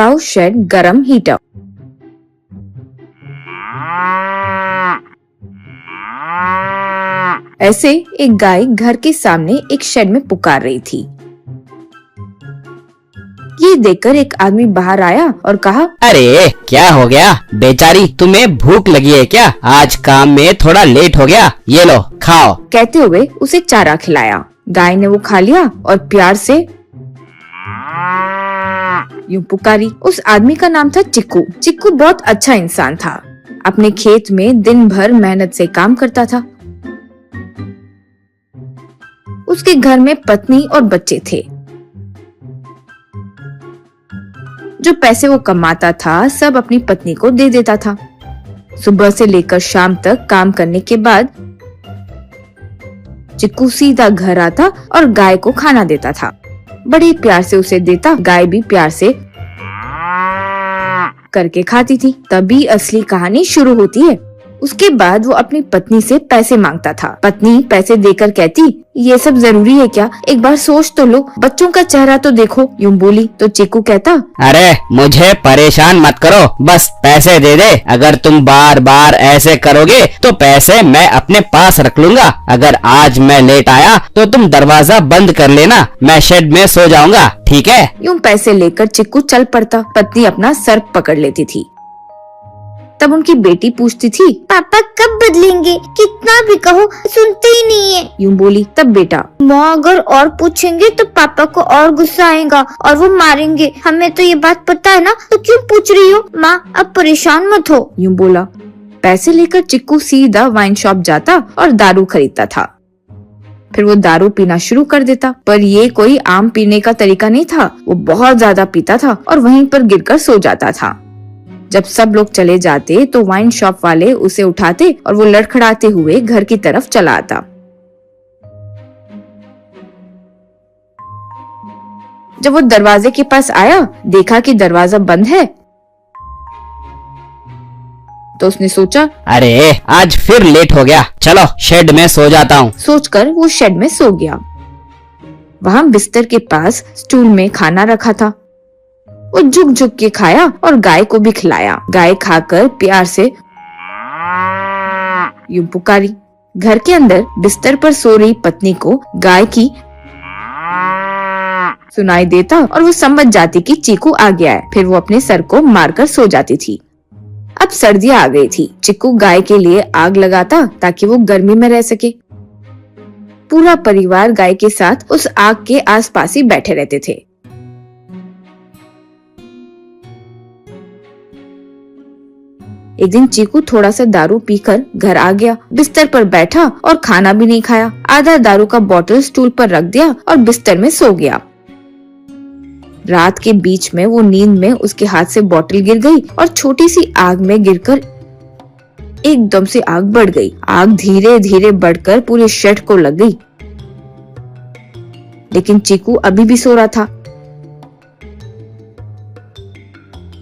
Cow shade गरम heater. ऐसे एक गाय घर के सामने एक शेड में पुकार रही थी। ये देखकर एक आदमी बाहर आया और कहा, अरे क्या हो गया बेचारी, तुम्हें भूख लगी है क्या? आज काम में थोड़ा लेट हो गया, ये लो खाओ। कहते हुए उसे चारा खिलाया। गाय ने वो खा लिया और प्यार से यूं पुकारी। उस आदमी का नाम था चिक्कू। चिक्कू बहुत अच्छा इंसान था। अपने खेत में दिन भर मेहनत से काम करता था। उसके घर में पत्नी और बच्चे थे। जो पैसे वो कमाता था सब अपनी पत्नी को दे देता था। सुबह से लेकर शाम तक काम करने के बाद चिक्कू सीधा घर आता और गाय को खाना देता था। बड़े प्यार से उसे देता। गाय भी प्यार से करके खाती थी। तभी असली कहानी शुरू होती है। उसके बाद वो अपनी पत्नी से पैसे मांगता था। पत्नी पैसे देकर कहती, ये सब जरूरी है क्या? एक बार सोच तो लो, बच्चों का चेहरा तो देखो। यूं बोली तो चिक्कू कहता, अरे मुझे परेशान मत करो, बस पैसे दे दे। अगर तुम बार बार ऐसे करोगे तो पैसे मैं अपने पास रख लूंगा। अगर आज मैं लेट आया तो तुम दरवाजा बंद कर लेना, मैं शेड में सो जाऊंगा, ठीक है? यूं पैसे लेकर चिक्कू चल पड़ता। पत्नी अपना सर पकड़ लेती थी। तब उनकी बेटी पूछती थी, पापा कब बदलेंगे? कितना भी कहो सुनते ही नहीं है। यूं बोली। तब बेटा, माँ अगर और पूछेंगे तो पापा को और गुस्सा आएगा और वो मारेंगे। हमें तो ये बात पता है ना, तो क्यों पूछ रही हो? माँ अब परेशान मत हो। यूं बोला। पैसे लेकर चिक्कू सीधा वाइन शॉप जाता और दारू खरीदता था। फिर वो दारू पीना शुरू कर देता। पर ये कोई आम पीने का तरीका नहीं था। वो बहुत ज्यादा पीता था और वहीं पर गिरकर सो जाता था। जब सब लोग चले जाते तो वाइन शॉप वाले उसे उठाते और वो लड़खड़ाते हुए घर की तरफ चला आता। जब वो दरवाजे के पास आया, देखा कि दरवाजा बंद है, तो उसने सोचा, अरे आज फिर लेट हो गया, चलो शेड में सो जाता हूँ। सोचकर वो शेड में सो गया। वहाँ बिस्तर के पास स्टूल में खाना रखा था। वो झुक झुक के खाया और गाय को भी खिलाया। गाय खाकर प्यार से यूं पुकारी। घर के अंदर बिस्तर पर सो रही पत्नी को गाय की सुनाई देता और वो समझ जाती कि चिक्कू आ गया है। फिर वो अपने सर को मारकर सो जाती थी। अब सर्दियां आ गई थी। चिक्कू गाय के लिए आग लगाता ताकि वो गर्मी में रह सके। पूरा परिवार गाय के साथ उस आग के आसपास ही बैठे रहते थे। एक दिन चिक्कू थोड़ा सा दारू पीकर घर आ गया। बिस्तर पर बैठा और खाना भी नहीं खाया। आधा दारू का बोतल स्टूल पर रख दिया और बिस्तर में सो गया। रात के बीच में वो नींद में उसके हाथ से बोतल गिर गई और छोटी सी आग में गिरकर एकदम से आग बढ़ गई। आग धीरे धीरे बढ़कर पूरे शेड को लग गई। लेकिन चिक्कू अभी भी सो रहा था।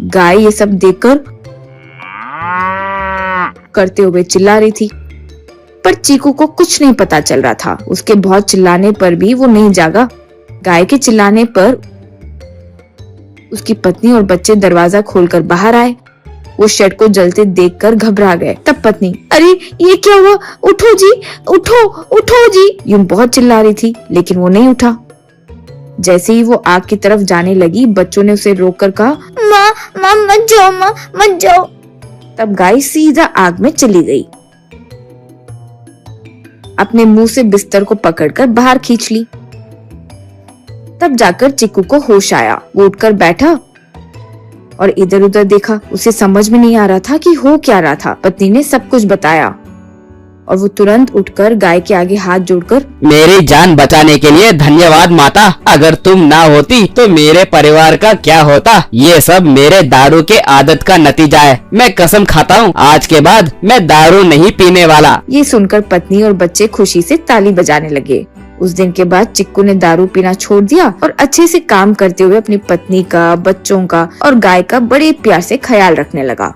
गाय ये सब देखकर करते हुए चिल्ला रही थी। पर चिक्कू को कुछ नहीं पता चल रहा था। उसके बहुत चिल्लाने पर भी वो नहीं जागा। गाय के चिल्लाने पर उसकी पत्नी और बच्चे दरवाजा खोलकर बाहर आए। वो शेड को जलते देखकर घबरा गए। तब पत्नी, अरे ये क्या हुआ? उठो जी, उठो उठो जी, यूं बहुत चिल्ला रही थी। लेकिन वो नहीं उठा। जैसे ही वो आग की तरफ जाने लगी, बच्चों ने उसे रोककर कहा, माँ माँ मत जाओ, माँ मत जाओ। तब गाय सीधा आग में चली गई। अपने मुंह से बिस्तर को पकड़कर बाहर खींच ली। तब जाकर चिक्कू को होश आया। वो उठकर बैठा और इधर उधर देखा। उसे समझ में नहीं आ रहा था कि हो क्या रहा था। पत्नी ने सब कुछ बताया और वो तुरंत उठकर गाय के आगे हाथ जोड़कर, मेरी जान बचाने के लिए धन्यवाद माता। अगर तुम ना होती तो मेरे परिवार का क्या होता? ये सब मेरे दारू के आदत का नतीजा है। मैं कसम खाता हूँ, आज के बाद मैं दारू नहीं पीने वाला। ये सुनकर पत्नी और बच्चे खुशी से ताली बजाने लगे। उस दिन के बाद चिक्कू ने दारू पीना छोड़ दिया और अच्छे से काम करते हुए अपनी पत्नी का, बच्चों का और गाय का बड़े प्यार से ख्याल रखने लगा।